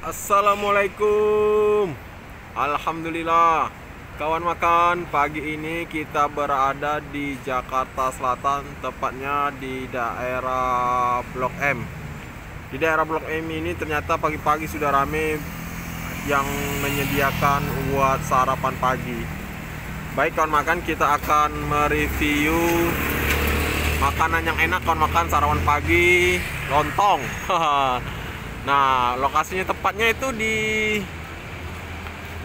Assalamualaikum. Alhamdulillah, kawan makan, pagi ini kita berada di Jakarta Selatan, tepatnya di daerah Blok M. Di daerah Blok M ini ternyata pagi-pagi sudah rame yang menyediakan buat sarapan pagi. Baik kawan makan, kita akan mereview makanan yang enak kawan makan sarapan pagi, lontong. Nah, lokasinya tepatnya itu di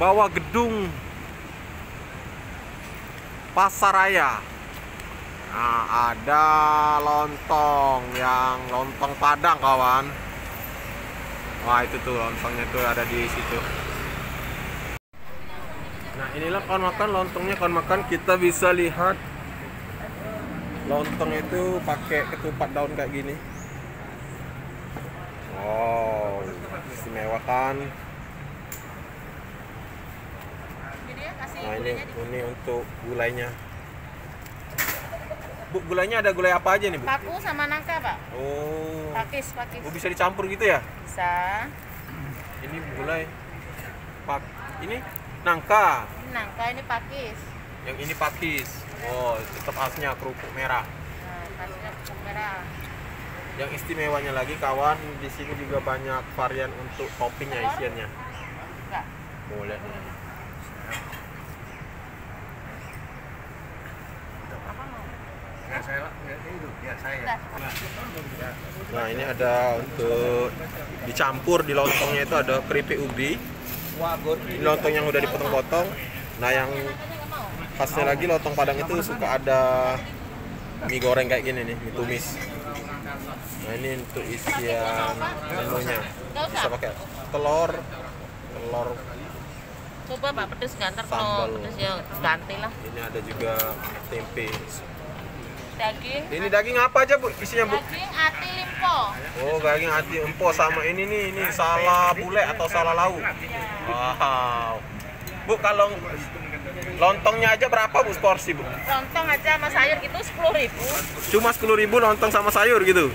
bawah gedung Pasaraya. Nah, ada lontong yang lontong Padang kawan. Wah, itu tuh lontongnya tuh ada di situ. Nah, inilah kawan makan lontongnya kawan makan. Kita bisa lihat lontong itu pakai ketupat daun kayak gini. Wow, istimewa kan. Nah, ini untuk gulainya. Bu, gulainya ada gulai apa aja nih, Bu? Paku sama nangka, Pak. Oh. Pakis. Oh, bisa dicampur gitu ya? Bisa. Ini gulai. Ini nangka. Ini nangka, ini pakis. Yang ini pakis. Oh, tetap khasnya kerupuk merah. Nah, pakisnya kerupuk merah. Yang istimewanya lagi kawan, di sini juga banyak varian untuk toppingnya, isiannya. Enggak. Boleh. Nah, ini ada untuk dicampur di lontongnya itu ada keripik ubi. Ini lontong yang udah dipotong-potong. Nah, yang khasnya lagi lontong Padang itu suka ada mie goreng kayak gini nih, mie tumis. Nah, ini untuk isian menunya. Bisa pakai telur. Coba Pak, pedes nggak? Ntar Sambal. kalau pedes ya ganti lah. Ini ada juga tempe. Daging. Ini daging apa aja, Bu? Isinya, Bu? Daging ati limpo. Oh, daging ati empok sama ini nih, ini salah bule atau salah lauk. Wow. Bu, kalau lontongnya aja berapa, Bu, porsi, Bu? Lontong aja sama sayur gitu 10.000. Cuma 10.000 lontong sama sayur gitu.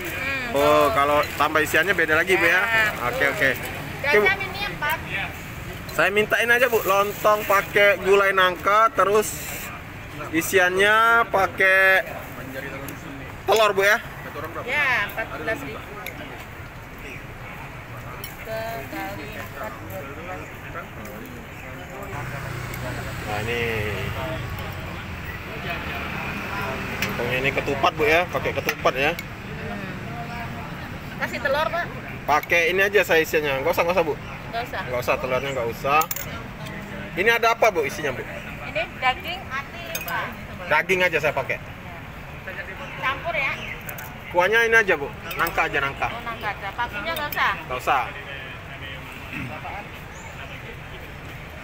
Oh, kalau tambah isiannya beda lagi, Bu ya. Oke. Oke, Bu. Jam ini 4. Saya mintain aja, Bu, lontong pakai gulai nangka, terus isiannya pakai telur, Bu ya. Ya, 14.000. 3 kali 4 12. Nah, ini lontongnya ini ketupat, Bu ya, pakai ketupat ya. Kasih telur, Pak? Pakai ini aja saya isiannya, nggak usah Bu. Nggak usah, telurnya nggak usah. Ini ada apa, Bu, isinya, Bu? Ini daging ati limpo. Daging aja saya pakai. Campur ya. Kuahnya ini aja, Bu, nangka aja, nangka. Oh, nangka aja. Pakunya nggak usah. Nggak usah.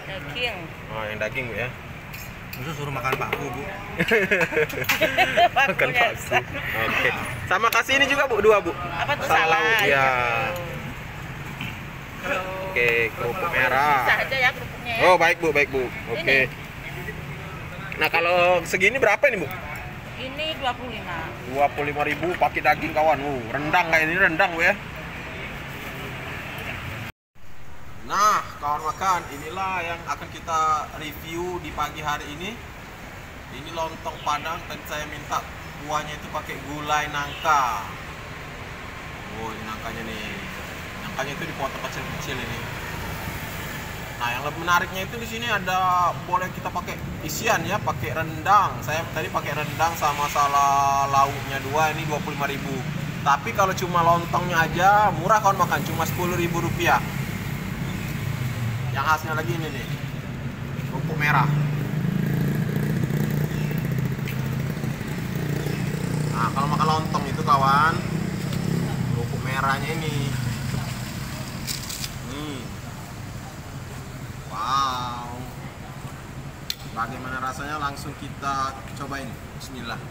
Daging. Oh, yang daging, Bu ya. Terus suruh makan paku, Bu. Makan bakso. Oke. Sama kasih ini juga, Bu, 2, Bu. Apa tuh Salah salah? lauk, ya. Oke, kerupuk merah. Bisa aja ya kerupuknya ya. Oh, baik, Bu. Oke. Nah, kalau segini berapa ini, Bu? Ini 25. 25.000 pakai daging kawan. Rendang kayak ini, rendang, Bu ya. Nah, kawan makan, inilah yang akan kita review di pagi hari ini. Ini lontong Padang, tadi saya minta kuahnya itu pakai gulai nangka. Oh, ini nangkanya nih. Nangkanya itu dipotong kecil-kecil ini. Nah, yang lebih menariknya itu di sini ada boleh kita pakai isian ya, pakai rendang. Saya tadi pakai rendang sama salah lauknya 2, ini 25.000. Tapi kalau cuma lontongnya aja murah kawan makan, cuma 10.000 rupiah. Yang khasnya lagi ini nih, kerupuk merah. Nah, kalau makan lontong itu kawan, kerupuk merahnya ini. Wow. Bagaimana rasanya, langsung kita cobain. Bismillah.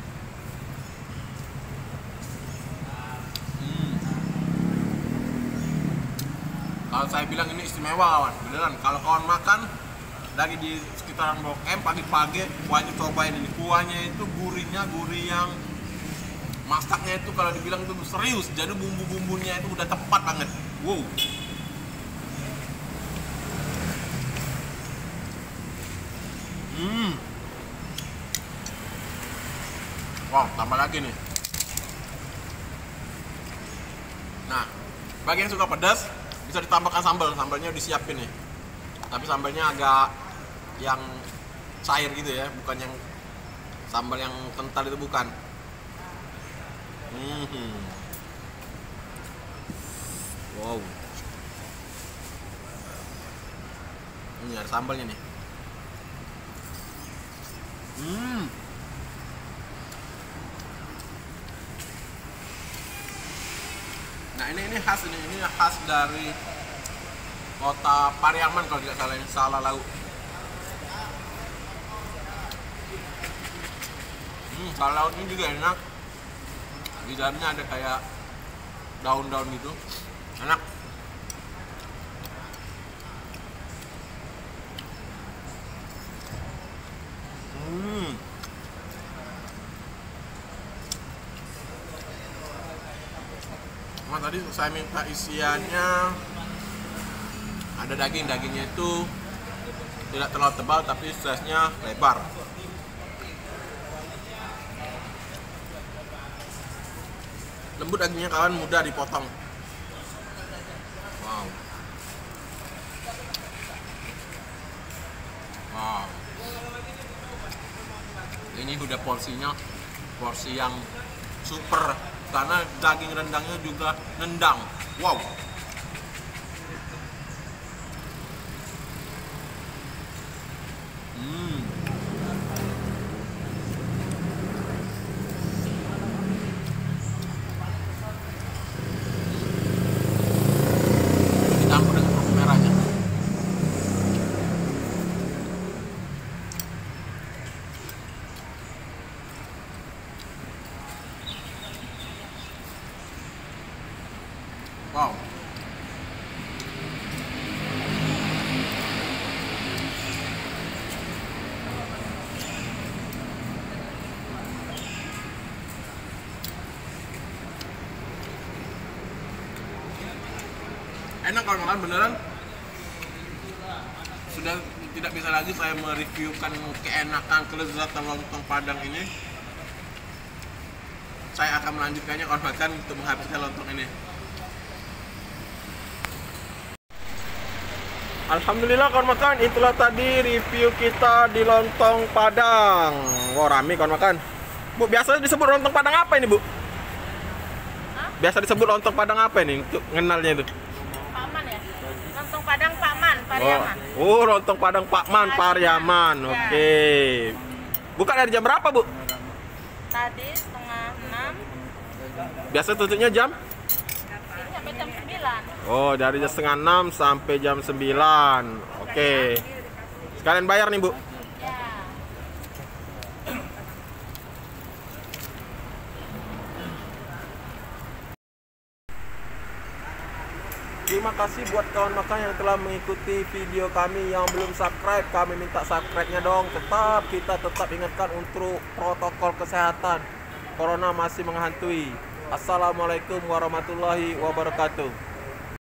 Kalau saya bilang ini istimewa kawan, beneran. Kalau kawan makan lagi di sekitaran Blok M pagi-pagi, wajib cobain ini. Kuahnya itu gurihnya, gurih yang masaknya itu kalau dibilang itu serius, jadi bumbu-bumbunya itu udah tepat banget. Wow. Wow, tambah lagi nih. Nah, bagi yang suka pedas bisa ditambahkan sambal. Sambalnya disiapin nih. Tapi sambalnya agak yang cair gitu ya, bukan yang sambal yang kental itu, bukan. Wow. Ini ada sambalnya nih. Nah ini khas ini khas dari kota Pariaman kalau tidak salah, ini salah lauk. Salah lauknya juga enak. Di dalamnya ada kayak daun-daun gitu, enak. Nah, tadi saya minta isiannya ada dagingnya itu tidak terlalu tebal tapi size-nya lebar. Lembut dagingnya kawan, mudah dipotong. Wow. Ini udah porsinya porsi yang super karena daging rendangnya juga nendang. Wow. Dicampur dengan bawang merahnya. Wow. Enak kalau makan beneran. Sudah tidak bisa lagi saya mereviewkan keenakan, kelezatan lontong Padang ini. Saya akan melanjutkannya kalau makan untuk menghabiskan lontong ini. Alhamdulillah kawan makan, itulah tadi review kita di lontong Padang. Wow, rame kawan makan. Bu, biasa disebut lontong Padang apa ini, Bu? Biasa disebut lontong Padang apa ini untuk ngenalnya itu? Pakman ya? Lontong Padang Pakman, Pariaman. Oh, lontong Padang Pakman, Pariaman. Oke. Buka dari jam berapa, Bu? Tadi setengah 6, Biasa tutupnya jam? ini sampai jam 9. Oh, dari jam setengah 6 sampai jam 9. Oke. Sekalian bayar nih, Bu. Ya. Terima kasih buat kawan makan yang telah mengikuti video kami. Yang belum subscribe, kami minta subscribe-nya dong. Kita tetap ingatkan untuk protokol kesehatan. Corona masih menghantui. Assalamualaikum warahmatullahi wabarakatuh.